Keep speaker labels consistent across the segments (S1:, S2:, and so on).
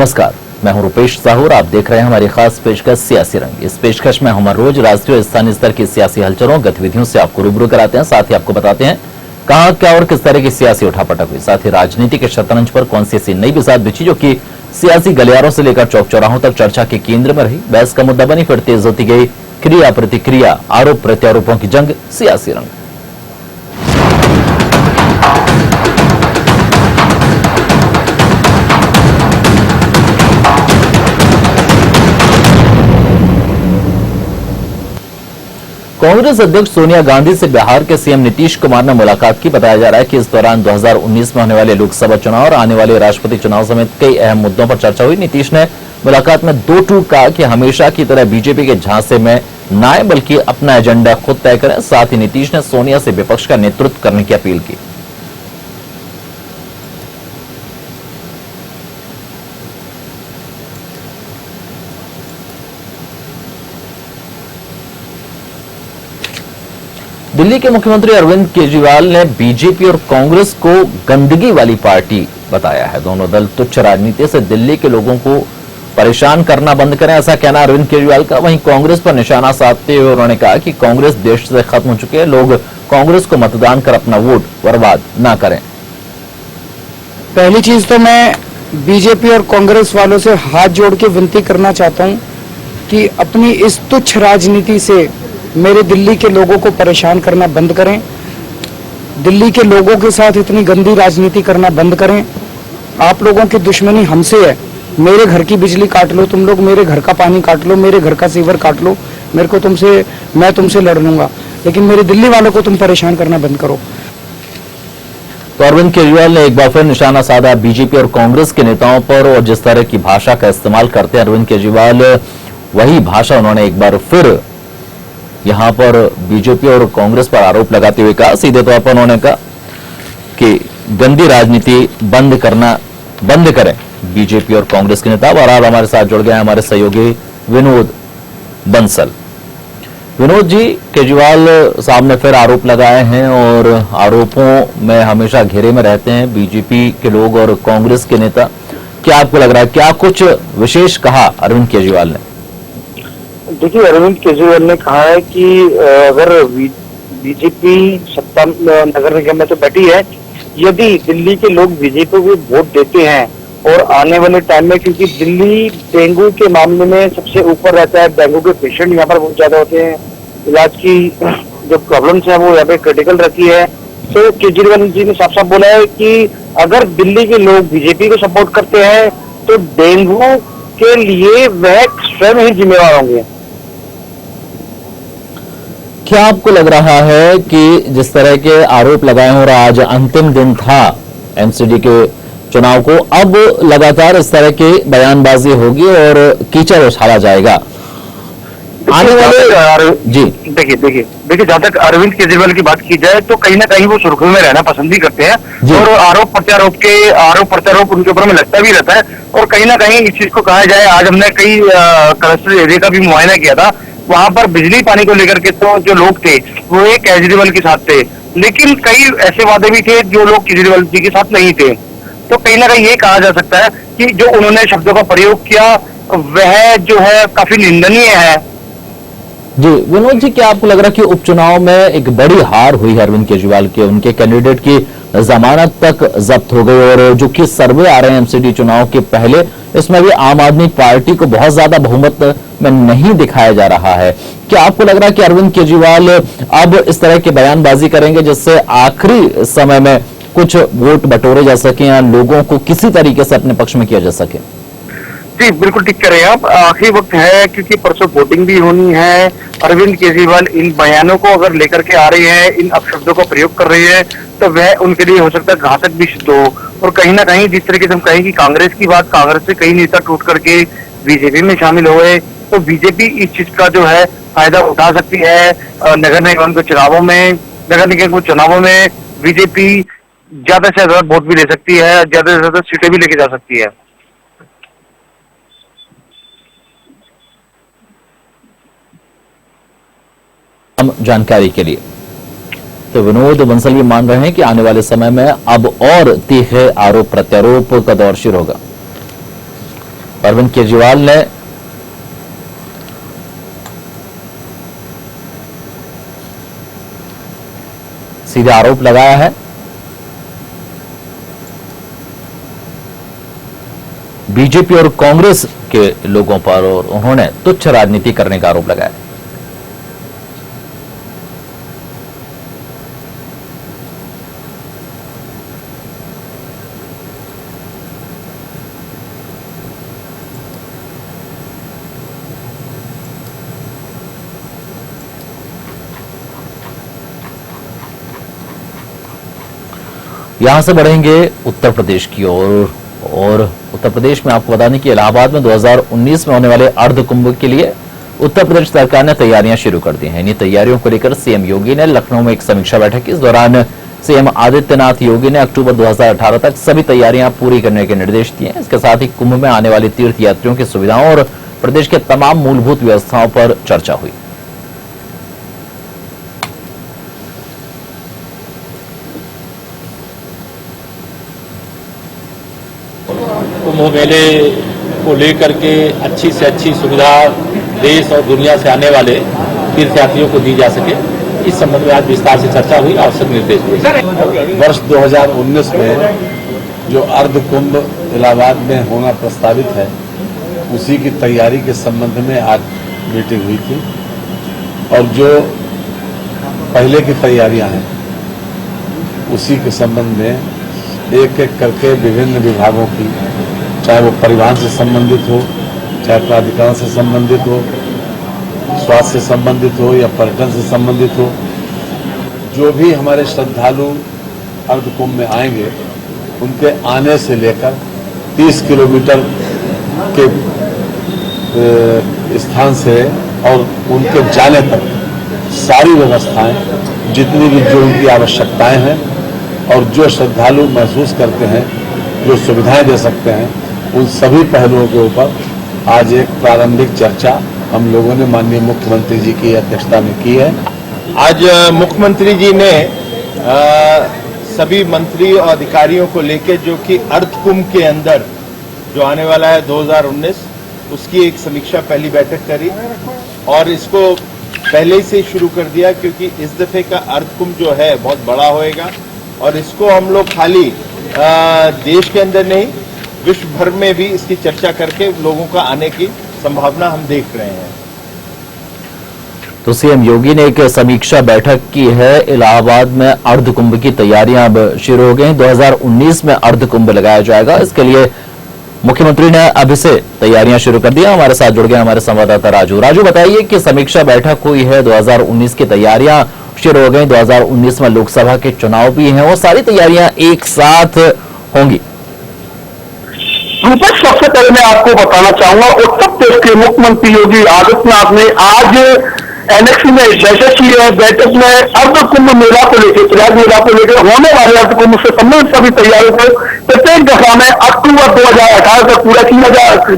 S1: नमस्कार, मैं हूं रुपेश साहू और आप देख रहे हैं हमारी खास पेशकश सियासी रंग। इस पेशकश में हम रोज राष्ट्रीय और स्थानीय स्तर की सियासी हलचलों गतिविधियों से आपको रूबरू कराते हैं। साथ ही आपको बताते हैं कहां क्या और किस तरह की सियासी उठापटक हुई। साथ ही राजनीति के शतरंज पर कौन सी ऐसी नई बिसात बिछी जो कि सियासी गलियारों से लेकर चौक चौराहों तक चर्चा के केंद्र में रही। बहस का मुद्दा बनी, फिर तेज होती गई क्रिया प्रतिक्रिया, आरोप प्रत्यारोपों की जंग, सियासी रंग। कांग्रेस अध्यक्ष सोनिया गांधी से बिहार के सीएम नीतीश कुमार ने मुलाकात की। बताया जा रहा है कि इस दौरान 2019 में होने वाले लोकसभा चुनाव और आने वाले राष्ट्रपति चुनाव समेत कई अहम मुद्दों पर चर्चा हुई। नीतीश ने मुलाकात में दो टूक कहा कि हमेशा की तरह बीजेपी के झांसे में न आए बल्कि अपना एजेंडा खुद तय करें। साथ ही नीतीश ने सोनिया से विपक्ष का नेतृत्व करने की अपील की। दिल्ली के मुख्यमंत्री अरविंद केजरीवाल ने बीजेपी और कांग्रेस को गंदगी वाली पार्टी बताया है। दोनों दल तुच्छ राजनीति से दिल्ली के लोगों को परेशान करना बंद करें, ऐसा कहना अरविंद केजरीवाल का। वहीं कांग्रेस पर निशाना साधते हुए उन्होंने कहा कि कांग्रेस देश से खत्म हो चुके हैं, लोग कांग्रेस को मतदान कर अपना वोट बर्बाद ना करें।
S2: पहली चीज तो मैं बीजेपी और कांग्रेस वालों से हाथ जोड़ के विनती करना चाहता हूं कि अपनी इस तुच्छ राजनीति से मेरे दिल्ली के लोगों को परेशान करना बंद करें। दिल्ली के लोगों के साथ इतनी गंदी राजनीति करना बंद करें। आप लोगों की दुश्मनी हमसे है। मेरे घर की बिजली काट लो तुम लोग, मेरे घर का पानी काट लो, मेरे घर का सीवर काट लो, मैं तुमसे लड़ लूंगा, लेकिन मेरे दिल्ली वालों को तुम परेशान करना बंद करो।
S1: तो अरविंद केजरीवाल ने एक बार फिर निशाना साधा बीजेपी और कांग्रेस के नेताओं पर, और जिस तरह की भाषा का इस्तेमाल करते हैं अरविंद केजरीवाल, वही भाषा उन्होंने एक बार फिर यहां पर बीजेपी और कांग्रेस पर आरोप लगाते हुए कहा। सीधे तौर पर उन्होंने कहा कि गंदी राजनीति बंद करें बीजेपी और कांग्रेस के नेता। बहरहाल हमारे साथ जुड़ गए हमारे सहयोगी विनोद बंसल। विनोद जी, केजरीवाल साहब ने फिर आरोप लगाए हैं और आरोपों में हमेशा घेरे में रहते हैं बीजेपी के लोग और कांग्रेस के नेता। क्या आपको लग रहा है, क्या कुछ विशेष कहा अरविंद केजरीवाल ने?
S3: देखिए, अरविंद केजरीवाल ने कहा है कि अगर बीजेपी सत्ता नगर निगम में तो बैठी है, यदि दिल्ली के लोग बीजेपी को वोट देते हैं और आने वाले टाइम में, क्योंकि दिल्ली डेंगू के मामले में सबसे ऊपर रहता है, डेंगू के पेशेंट यहाँ पर बहुत ज्यादा होते हैं, इलाज की जो प्रॉब्लम्स है वो यहाँ पे क्रिटिकल रखी है। तो केजरीवाल जी ने साफ साफ बोला है कि अगर दिल्ली के लोग बीजेपी को सपोर्ट करते हैं तो डेंगू के लिए वह स्वयं ही जिम्मेवार होंगे।
S1: क्या आपको लग रहा है कि जिस तरह के आरोप लगाए हो, और आज अंतिम दिन था एमसीडी के चुनाव को, अब लगातार इस तरह की बयानबाजी होगी और कीचड़ उछाला जाएगा आने वाले? जी
S3: देखिए, जहां तक अरविंद केजरीवाल की बात की जाए तो कहीं ना कहीं वो सुर्खियों में रहना पसंद भी करते हैं और आरोप प्रत्यारोप उनके ऊपर में लगता भी रहता है। और कहीं ना कहीं इस चीज को कहा जाए, आज हमने कई क्लस्टर एरिया का भी मुआयना किया था, वहां पर बिजली पानी को लेकर के तो जो लोग थे वो एक केजरीवाल के साथ थे, लेकिन कई ऐसे वादे भी थे जो लोग केजरीवाल जी के साथ नहीं थे। तो कहीं ना कहीं ये कहा जा सकता है कि जो उन्होंने शब्दों का प्रयोग किया वह जो है काफी निंदनीय है।
S1: जी विनोद जी, क्या आपको लग रहा है कि उपचुनाव में एक बड़ी हार हुई है अरविंद केजरीवाल के, उनके कैंडिडेट की जमानत तक जब्त हो गई, और जो कि सर्वे आ रहे हैं एमसीडी चुनाव के पहले, इसमें भी आम आदमी पार्टी को बहुत ज्यादा बहुमत में नहीं दिखाया जा रहा है। क्या आपको लग रहा है कि अरविंद केजरीवाल अब इस तरह की बयानबाजी करेंगे जिससे आखिरी समय में कुछ वोट बटोरे जा सके या लोगों को किसी तरीके से अपने पक्ष में किया जा सके?
S3: जी बिल्कुल ठीक कह रहे हैं आप। आखिरी वक्त है क्योंकि परसों वोटिंग भी होनी है। अरविंद केजरीवाल इन बयानों को अगर लेकर के आ रहे हैं, इन अपशब्दों का प्रयोग कर रहे हैं, तो वह उनके लिए हो सकता है घातक भी सिद्ध हो। और कहीं ना कहीं जिस तरीके से हम कहें कि कांग्रेस की बात, कांग्रेस से कई नेता टूट करके बीजेपी में शामिल हुए, तो बीजेपी इस चीज का जो है फायदा उठा सकती है। नगर निगम के चुनावों में बीजेपी ज्यादा से ज्यादा वोट भी ले सकती है, ज्यादा से ज्यादा सीटें भी लेके जा सकती है।
S1: जानकारी के लिए तो विनोद बंसल भी मान रहे हैं कि आने वाले समय में अब और तीखे आरोप प्रत्यारोप का दौर शुरू होगा। अरविंद केजरीवाल ने सीधे आरोप लगाया है बीजेपी और कांग्रेस के लोगों पर और उन्होंने तुच्छ राजनीति करने का आरोप लगाया। यहां से बढ़ेंगे उत्तर प्रदेश की ओर और उत्तर प्रदेश में आपको बता दें कि इलाहाबाद में 2019 में होने वाले अर्ध कुंभ के लिए उत्तर प्रदेश सरकार ने तैयारियां शुरू कर दी हैं। इन्हीं तैयारियों को लेकर सीएम योगी ने लखनऊ में एक समीक्षा बैठक की। इस दौरान सीएम आदित्यनाथ योगी ने अक्टूबर 2018 तक सभी तैयारियां पूरी करने के निर्देश दिए। इसके साथ ही कुंभ में आने वाले तीर्थ यात्रियों की सुविधाओं और प्रदेश के तमाम मूलभूत व्यवस्थाओं पर चर्चा हुई।
S4: कुंभ मेले को लेकर के अच्छी से अच्छी सुविधा देश और दुनिया से आने वाले तीर्थयात्रियों को दी जा सके, इस संबंध में आज विस्तार से चर्चा हुई, आवश्यक निर्देश दिए।
S5: वर्ष 2019 में जो अर्ध कुंभ इलाहाबाद में होना प्रस्तावित है, उसी की तैयारी के संबंध में आज मीटिंग हुई थी और जो पहले की तैयारियां हैं उसी के संबंध में एक एक करके विभिन्न विभागों की, चाहे वो परिवहन से संबंधित हो, चाहे प्राधिकरण से संबंधित हो, स्वास्थ्य से संबंधित हो या पर्यटन से संबंधित हो, जो भी हमारे श्रद्धालु अर्ध कुंभ में आएंगे उनके आने से लेकर 30 किलोमीटर के स्थान से और उनके जाने तक सारी व्यवस्थाएं, जितनी भी जो उनकी आवश्यकताएं हैं और जो श्रद्धालु महसूस करते हैं, जो सुविधाएं दे सकते हैं, उन सभी पहलुओं के ऊपर आज एक प्रारंभिक चर्चा हम लोगों ने माननीय मुख्यमंत्री जी की अध्यक्षता में की है।
S4: आज मुख्यमंत्री जी ने सभी मंत्री और अधिकारियों को लेकर जो कि अर्ध कुंभ के अंदर जो आने वाला है 2019, उसकी एक समीक्षा पहली बैठक करी और इसको पहले से शुरू कर दिया, क्योंकि इस दफे का अर्ध कुंभ जो है बहुत बड़ा होएगा और इसको हम लोग खाली देश के अंदर नहीं, विश्व भर में भी इसकी चर्चा करके लोगों का आने की संभावना हम देख रहे हैं।
S1: तो सीएम योगी ने एक समीक्षा बैठक की है। इलाहाबाद में अर्ध कुंभ की तैयारियां अब शुरू हो गई। 2019 में अर्ध कुंभ लगाया जाएगा। इसके लिए मुख्यमंत्री ने अभी से तैयारियां शुरू कर दी। हमारे साथ जुड़ गए हमारे संवाददाता राजू। बताइए कि समीक्षा बैठक हुई है, 2019 की तैयारियां शुरू हो गई, 2019 में लोकसभा के चुनाव भी हैं, वो सारी तैयारियां एक साथ होंगी।
S3: रूपेश, सबसे पहले मैं आपको बताना चाहूंगा, उत्तर प्रदेश के मुख्यमंत्री योगी आदित्यनाथ ने आज एनेक्स में बैठक की है। बैठक में अर्ध कुंभ मेला को लेकर, प्रयाग मेला को लेकर होने वाले अर्ध कुंभ से संबंधित सभी तैयारियों को प्रत्येक दफा में अक्टूबर 2018 तक पूरा किया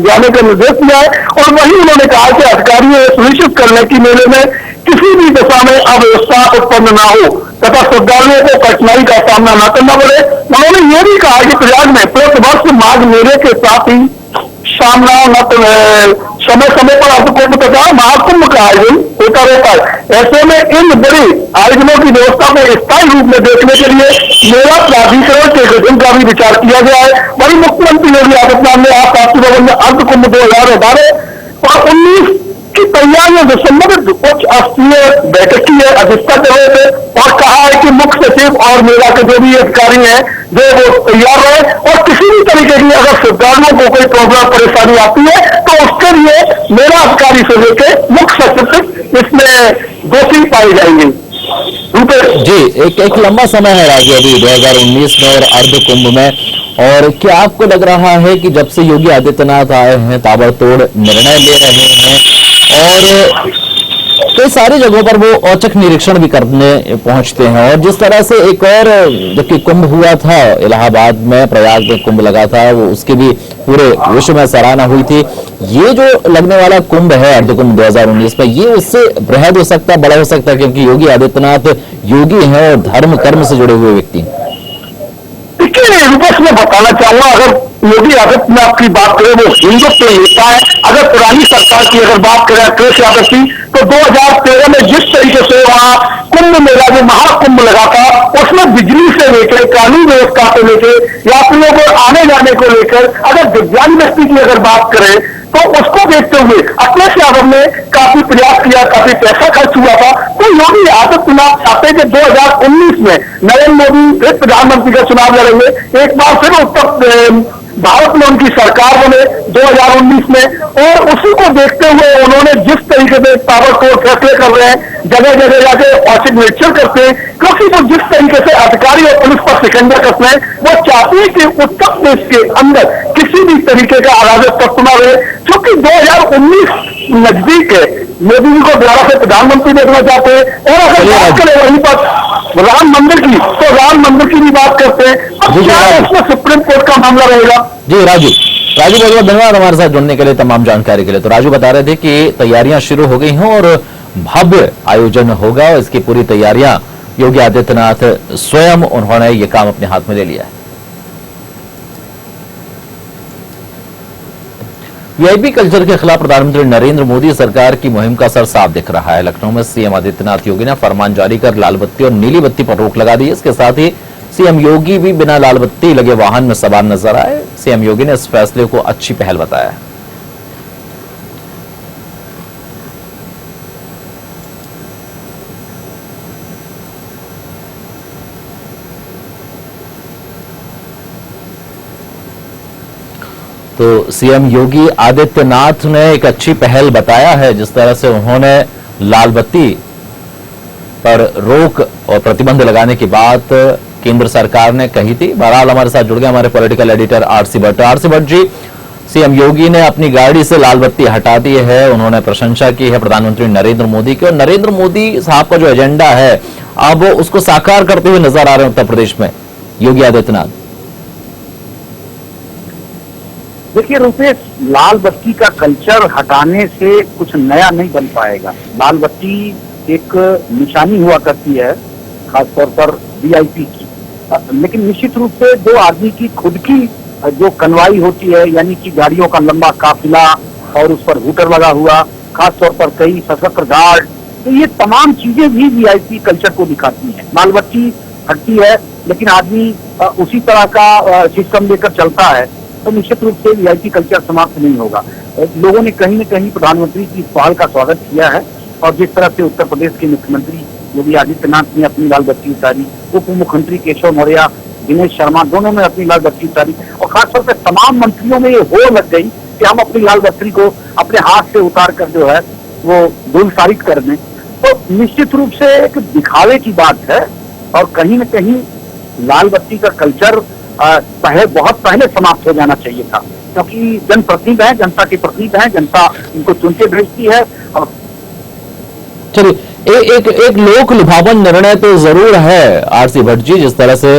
S3: जाने का निर्देश दिया है और वही उन्होंने कहा कि अधिकारियों सुनिश्चित करने की मेले में किसी भी दशा में अव्यवस्था उत्पन्न न हो तथा श्रद्धालुओं को कठिनाई का सामना न करना पड़े। उन्होंने ये भी कहा कि प्रयाग में प्रतिवर्ष माघ मेले के साथ ही सामना समय समय पर अर्ध कुंभ तथा महाकुंभ का आयोजन होता रहता है। ऐसे में इन बड़े आयोजनों की व्यवस्था को स्थायी रूप में देखने के लिए मेला प्राधिकरण के गठन का भी विचार किया गया है। वही मुख्यमंत्री योगी आदित्यनाथ ने आज शास्त्री भवन में अर्ध कुंभ 2018 और 19 की तैयारियों से संबंधित उच्च स्तरीय बैठक की है, अध्यक्षता कर रहे थे और कहा है कि मुख्य सचिव और मेला के जो भी अधिकारी हैं जो वो तैयार रहे और किसी भी तरीके की अगर श्रद्धालुओं को कोई प्रॉब्लम परेशानी आती है तो उसके लिए मेला अधिकारी से लेकर मुख्य सचिव इसमें दोषी पाए जाएंगे।
S1: जी, एक लंबा समय है राजू अभी 2019 में और अर्ध कुंभ में, और क्या आपको लग रहा है कि जब से योगी आदित्यनाथ आए हैं ताबड़तोड़ निर्णय ले रहे हैं और कई सारी जगहों पर वो औचक निरीक्षण भी करने पहुंचते हैं, और जिस तरह से एक और जबकि कुंभ हुआ था इलाहाबाद में, प्रयाग में कुंभ लगा था, वो उसकी भी पूरे विश्व में सराहना हुई थी। ये जो लगने वाला कुंभ है अर्ध कुंभ 2019 में, ये उससे बृहद हो सकता है, बड़ा हो सकता है, क्योंकि योगी आदित्यनाथ योगी हैं और धर्म कर्म से जुड़े हुए व्यक्ति हैं।
S3: देखिए, रूपेश में बताना चाहूंगा, अगर योगी आदित्यनाथ की बात करें, वो हिंदुत्व नेता है। अगर पुरानी सरकार की अगर बात करें अखिलेश यादव की, तो 2013 में जिस तरीके से वहां कुंभ मेला जो महाकुंभ लगा था, उसमें बिजली से लेकर कानून व्यवस्था को लेकर यात्रियों को आने जाने को लेकर, अगर दिव्यांग व्यक्ति की अगर बात करें तो उसको देखते हुए अखिलेश यादव ने काफी प्रयास किया, काफी पैसा खर्च हुआ था। तो योगी आदित्यनाथ चाहते कि 2019 में नरेंद्र मोदी फिर प्रधानमंत्री का चुनाव लड़ेंगे, एक बार फिर उत्तर भारत में उनकी सरकार बने 2019 में। और उसी को देखते हुए उन्होंने जिस तरीके से पावर को फैसले कर रहे हैं, जगह जगह जाके औचक निरीक्षण करते हैं, क्योंकि वो जिस तरीके से अधिकारी और पुलिस पर शिकंजा करते हैं, वो चाहते हैं कि उत्तर प्रदेश के अंदर किसी भी तरीके का अराजक तत्व न रहे। क्योंकि 2019 नजदीक है, मोदी जी को दोबारा से प्रधानमंत्री देखना चाहते हैं। और अगर बात करें वहीं पर राम मंदिर की, तो राम मंदिर की भी बात करते हैं। अब क्या है उसमें सुप्रीम कोर्ट का मामला रहेगा।
S1: जी राजू बहुत बहुत धन्यवाद हमारे साथ जुड़ने के लिए, तमाम जानकारी के लिए। तो राजू बता रहे थे कि तैयारियां शुरू हो गई हैं और भव्य आयोजन होगा, और इसकी पूरी तैयारियां योगी आदित्यनाथ स्वयं उन्होंने ये काम अपने हाथ में ले लिया है। वीआईपी कल्चर के खिलाफ प्रधानमंत्री नरेंद्र मोदी सरकार की मुहिम का असर साफ दिख रहा है। लखनऊ में सीएम आदित्यनाथ योगी ने फरमान जारी कर लाल बत्ती और नीली बत्ती पर रोक लगा दी। इसके साथ ही सीएम योगी भी बिना लाल बत्ती लगे वाहन में सवार नजर आए। सीएम योगी ने इस फैसले को अच्छी पहल बताया। तो सीएम योगी आदित्यनाथ ने एक अच्छी पहल बताया है, जिस तरह से उन्होंने लाल बत्ती पर रोक और प्रतिबंध लगाने की बात केंद्र सरकार ने कही थी। बहरहाल हमारे साथ जुड़ गए हमारे political editor RC Bhatt. RC Bhatt ji, CM Yogi ने अपनी गाड़ी से लाल बत्ती हटा दी है, उन्होंने प्रशंसा की है प्रधानमंत्री नरेंद्र मोदी की, और नरेंद्र मोदी साहब का जो एजेंडा है अब उसको साकार करते हुए नजर आ रहे हैं उत्तर प्रदेश में योगी आदित्यनाथ।
S3: देखिए रुपेश, लाल बत्ती का कल्चर हटाने से कुछ नया नहीं बन पाएगा। लाल बत्ती एक निशानी हुआ करती है, खासतौर पर वीआईपी की, लेकिन निश्चित रूप से दो आदमी की खुद की जो कन्वाई होती है, यानी कि गाड़ियों का लंबा काफिला और उस पर हूटर लगा हुआ, खासतौर पर कई सशस्त्र गार्ड, तो ये तमाम चीजें भी वीआईपी कल्चर को दिखाती हैं। लाल बत्ती हटती है लेकिन आदमी उसी तरह का सिस्टम लेकर चलता है, तो निश्चित रूप से वीआईपी कल्चर समाप्त नहीं होगा। लोगों ने कहीं न कहीं प्रधानमंत्री की इस पहल का स्वागत किया है, और जिस तरह से उत्तर प्रदेश के मुख्यमंत्री योगी आदित्यनाथ ने अपनी लाल बत्ती उतारी, उप मुख्यमंत्री केशव मौर्य, दिनेश शर्मा दोनों ने अपनी लाल बत्ती उतारी, और खासतौर पर तमाम मंत्रियों में ये हो लग गई कि हम अपनी लाल बत्ती को अपने हाथ से उतार कर जो है वो धूलसारित कर दें। तो निश्चित रूप से एक दिखावे की बात है, और कहीं न कहीं लाल बत्ती का कल्चर बहुत पहले समाप्त हो जाना चाहिए था, क्योंकि जनप्रतिनिधि है, जनता के प्रतिनिधि है, जनता इनको चुनके भेजती है। और
S1: चलिए एक लोक लुभावन निर्णय तो जरूर है आरसी भट्ट जी, जिस तरह से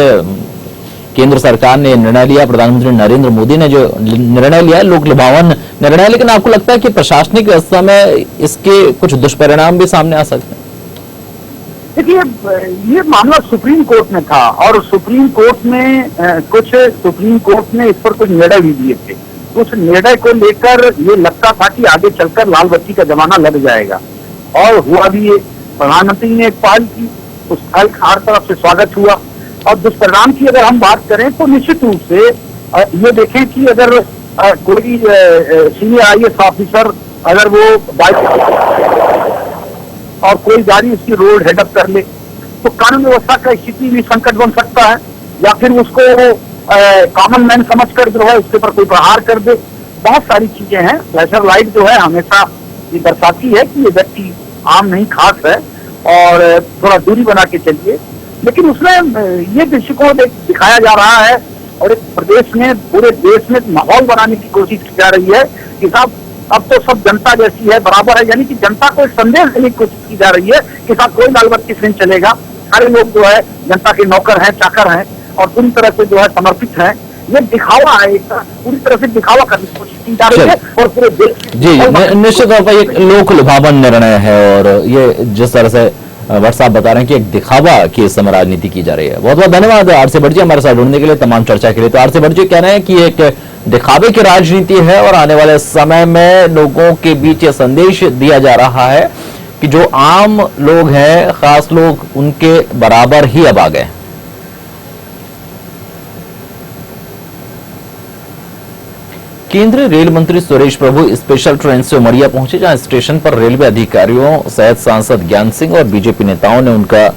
S1: केंद्र सरकार ने निर्णय लिया, प्रधानमंत्री नरेंद्र मोदी ने जो निर्णय लिया है लोक लुभावन निर्णय, लेकिन आपको लगता है कि प्रशासनिक व्यवस्था में इसके कुछ दुष्परिणाम भी सामने आ सकते हैं?
S3: देखिए, ये मामला सुप्रीम कोर्ट में था, और सुप्रीम कोर्ट ने इस पर कुछ निर्णय भी दिए थे। उस निर्णय को लेकर ये लगता था कि आगे चलकर लाल बत्ती का जमाना लग जाएगा, और हुआ भी ये। प्रधानमंत्री ने एक पहल की, उस पहल का हर तरफ से स्वागत हुआ। और दुष्परिणाम की अगर हम बात करें तो निश्चित रूप से ये देखें कि अगर कोई सीनियर आईएएस ऑफिसर अगर वो बाइक और कोई गाड़ी उसकी रोड हेडअप कर ले, तो कानून व्यवस्था का स्थिति भी संकट बन सकता है, या फिर उसको कॉमन मैन समझकर जो है उसके ऊपर कोई प्रहार कर दे। बहुत सारी चीजें हैं। फ्लैशर लाइट जो है हमेशा ये दर्शाती है कि ये व्यक्ति आम नहीं खास है, और थोड़ा दूरी बना के चलिए। लेकिन उसमें ये दृष्टिकोण दिखाया जा रहा है, और एक प्रदेश में, पूरे देश में माहौल बनाने की कोशिश की जा रही है कि साहब अब तो सब जनता जैसी है, बराबर है, यानी कि जनता को एक संदेश देने की कोशिश की जा रही है कि साहब कोई लाल बत्ती से नहीं चलेगा, सारे लोग जो है जनता के नौकर हैं, चाकर हैं, और पूरी तरह से जो है समर्पित हैं। ये दिखावा है, एक पूरी तरह से दिखावा करने की कोशिश की जा रही है, और पूरे देश
S1: जी निश्चित तौर पर एक लोक लुभावन निर्णय है, और ये जिस तरह से बट साहब बता रहे हैं कि एक दिखावा की इस समय राजनीति की जा रही है। बहुत बहुत धन्यवाद आरसी भट्ट जी हमारे साथ जुड़ने के लिए, तमाम चर्चा के लिए। तो आरसी भट्ट जी कह रहे हैं कि एक दिखावे की राजनीति है और आने वाले समय में लोगों के बीच ये संदेश दिया जा रहा है कि जो आम लोग हैं, खास लोग, उनके बराबर ही अब आ गए। केंद्रीय रेल मंत्री सुरेश प्रभु स्पेशल ट्रेन से उमरिया पहुंचे, जहां स्टेशन पर रेलवे अधिकारियों सहित सांसद ज्ञान सिंह और बीजेपी नेताओं ने उनका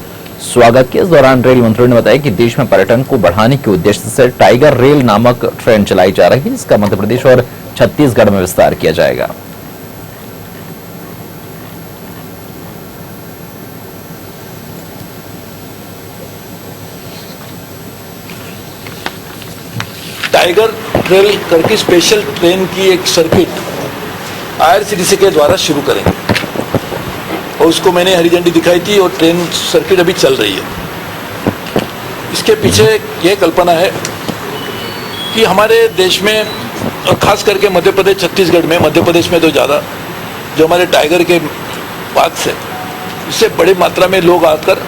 S1: स्वागत किया। इस दौरान रेल मंत्री ने बताया कि देश में पर्यटन को बढ़ाने के उद्देश्य से टाइगर रेल नामक ट्रेन चलाई जा रही है, जिसका मध्य प्रदेश और छत्तीसगढ़ में विस्तार किया जाएगा।
S6: टाइगर रेल करके स्पेशल ट्रेन की एक सर्किट आईआरसीटीसी के द्वारा शुरू करेंगे और उसको मैंने हरी झंडी दिखाई थी और ट्रेन सर्किट अभी चल रही है। इसके पीछे ये कल्पना है कि हमारे देश में और खास करके मध्य प्रदेश छत्तीसगढ़ में, मध्य प्रदेश में तो ज़्यादा, जो हमारे टाइगर के पार्क से इससे बड़ी मात्रा में लोग आकर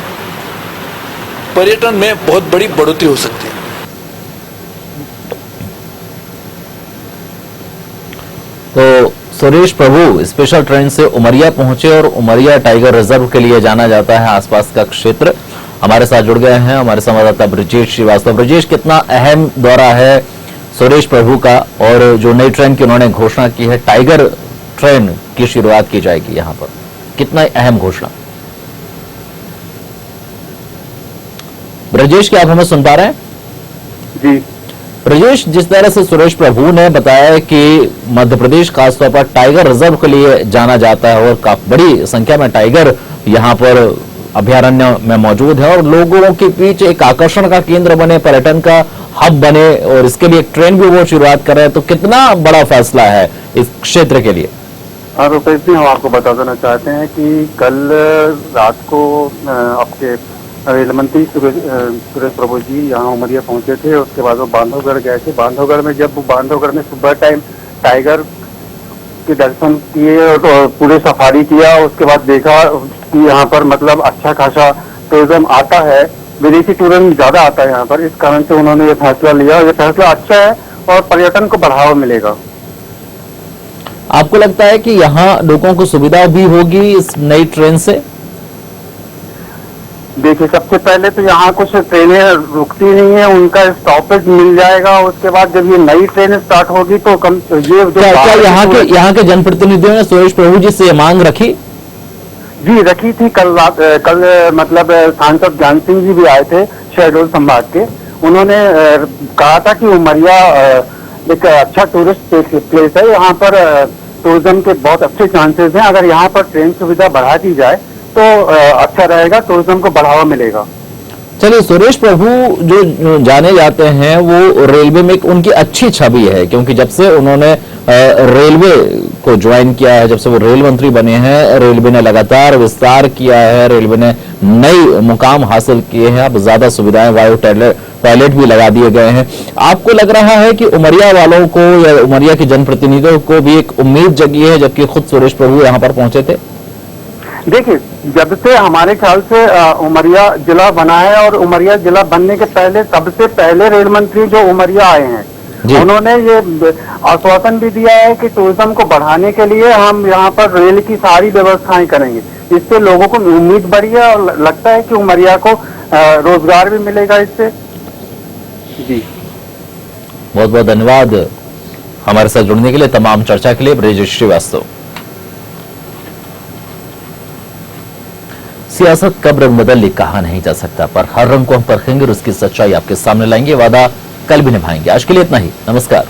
S6: पर्यटन में बहुत बड़ी बढ़ोतरी हो सकती है।
S1: तो सुरेश प्रभु स्पेशल ट्रेन से उमरिया पहुंचे और उमरिया टाइगर रिजर्व के लिए जाना जाता है आसपास का क्षेत्र। हमारे साथ जुड़ गए हैं हमारे संवाददाता ब्रजेश श्रीवास्तव। ब्रजेश, कितना अहम दौरा है सुरेश प्रभु का, और जो नई ट्रेन की उन्होंने घोषणा की है, टाइगर ट्रेन की शुरुआत की जाएगी यहां पर, कितना अहम घोषणा? ब्रजेश, क्या आप हमें सुन पा रहे हैं?
S3: जी
S1: ब्रजेश, जिस तरह से सुरेश प्रभु ने बताया कि मध्य प्रदेश खासतौर पर टाइगर रिजर्व के लिए जाना जाता है और काफी बड़ी संख्या में टाइगर यहां पर अभयारण्य में मौजूद है और लोगों के बीच एक आकर्षण का केंद्र बने, पर्यटन का हब बने, और इसके लिए एक ट्रेन भी वो शुरुआत कर रहे हैं, तो कितना बड़ा फैसला है इस क्षेत्र के लिए?
S7: रुपेश जी, हम आपको बता देना चाहते हैं कि कल रात को आपके रेल मंत्री सुरेश प्रभु जी यहाँ उमरिया पहुंचे थे। उसके बाद वो बांधवगढ़ गए थे। बांधवगढ़ में जब बांधवगढ़ में सुबह टाइम टाइगर के दर्शन किए और पूरे सफारी किया, उसके बाद देखा कि यहाँ पर मतलब अच्छा खासा टूरिज्म आता है, विदेशी टूरिज्म ज्यादा आता है यहाँ पर। इस कारण से उन्होंने ये फैसला लिया। ये फैसला अच्छा है और पर्यटन को बढ़ावा मिलेगा।
S1: आपको लगता है कि यहाँ लोगों को सुविधा भी होगी इस नई ट्रेन से?
S7: देखिए, सबसे पहले तो यहाँ कुछ ट्रेनें रुकती नहीं है, उनका स्टॉपेज मिल जाएगा। उसके बाद जब ये नई ट्रेन स्टार्ट होगी तो ये जो
S1: क्या यहाँ के जनप्रतिनिधियों ने सुरेश प्रभु जी से मांग रखी?
S7: जी रखी थी। कल मतलब सांसद ज्ञान सिंह जी भी आए थे शहडोल संभाग के। उन्होंने कहा था कि उमरिया एक अच्छा टूरिस्ट प्लेस है, यहाँ पर टूरिज्म के बहुत अच्छे चांसेस हैं। अगर यहाँ पर ट्रेन सुविधा बढ़ा दी जाए तो अच्छा रहेगा, टूरिज्म को बढ़ावा मिलेगा।
S1: चलिए, सुरेश प्रभु जो जाने जाते हैं वो रेलवे में उनकी अच्छी छवि है, क्योंकि जब से उन्होंने रेलवे को ज्वाइन किया है, जब से वो रेल मंत्री बने हैं, रेलवे ने लगातार विस्तार किया है, रेलवे ने नई मुकाम हासिल किए हैं, अब ज्यादा सुविधाएं, वायु टॉयलेट भी लगा दिए गए हैं। आपको लग रहा है कि उमरिया वालों को या उमरिया के जनप्रतिनिधियों को भी एक उम्मीद जगी है, जबकि खुद सुरेश प्रभु यहाँ पर पहुंचे थे?
S7: देखिए, जब से हमारे ख्याल से उमरिया जिला बना है और उमरिया जिला बनने के पहले सबसे पहले रेल मंत्री जो उमरिया आए हैं, उन्होंने ये आश्वासन भी दिया है कि टूरिज्म को बढ़ाने के लिए हम यहाँ पर रेल की सारी व्यवस्थाएं करेंगे। इससे लोगों को उम्मीद बढ़ी है और लगता है कि उमरिया को रोजगार भी मिलेगा इससे। जी,
S1: बहुत बहुत धन्यवाद हमारे साथ जुड़ने के लिए, तमाम चर्चा के लिए ब्रजेश श्रीवास्तव। सियासत कब रंग बदल ले कहा नहीं जा सकता, पर हर रंग को हम परखेंगे और उसकी सच्चाई आपके सामने लाएंगे। वादा कल भी निभाएंगे। आज के लिए इतना ही, नमस्कार।